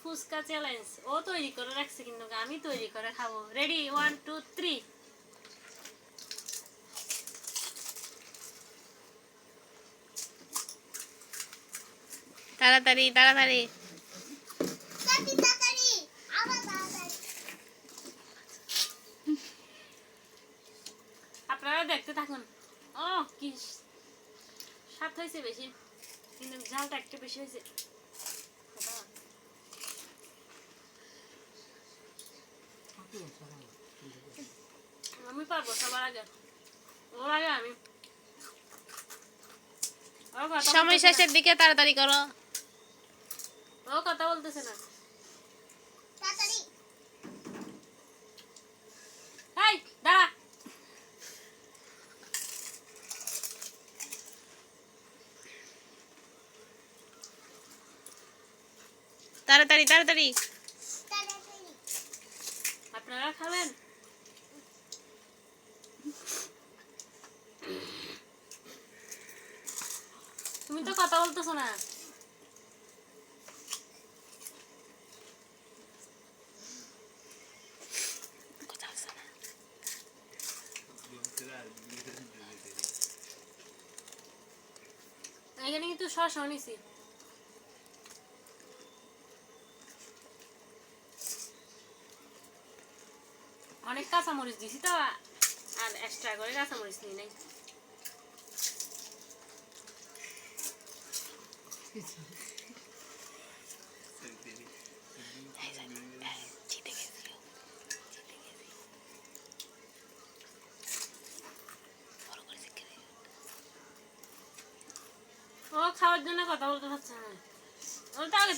fuchka challenge ও তৈরি করে রাখছে কিন্তু আমি তৈরি করে খাবো রেডি 1 2 3 তাড়াতাড়ি তাড়াতাড়ি আপনারা দেখতে থাকুন ও কি স্বাদ হয়েছে বেশি কিন্তু ঝালটা একটু বেশি হয়েছে আমি পারবো সবার আগে ওর আগে আমি সময় শেষের দিকে তাড়াতাড়ি করো ও কথা বলতেছে না এই দাঁড়া তাড়াতাড়ি তাড়াতাড়ি আপনারা খাবেন তুমি তো কথা বলতেছো না এখানে কিন্তু শসা নিছি অনেক কাঁচামরিচ দিছি তো আর এক্সট্রা করে কাঁচামরিচ নিই নাই ও খাওয়ার জন্য কথা বলতে পারছে না ও তো আগে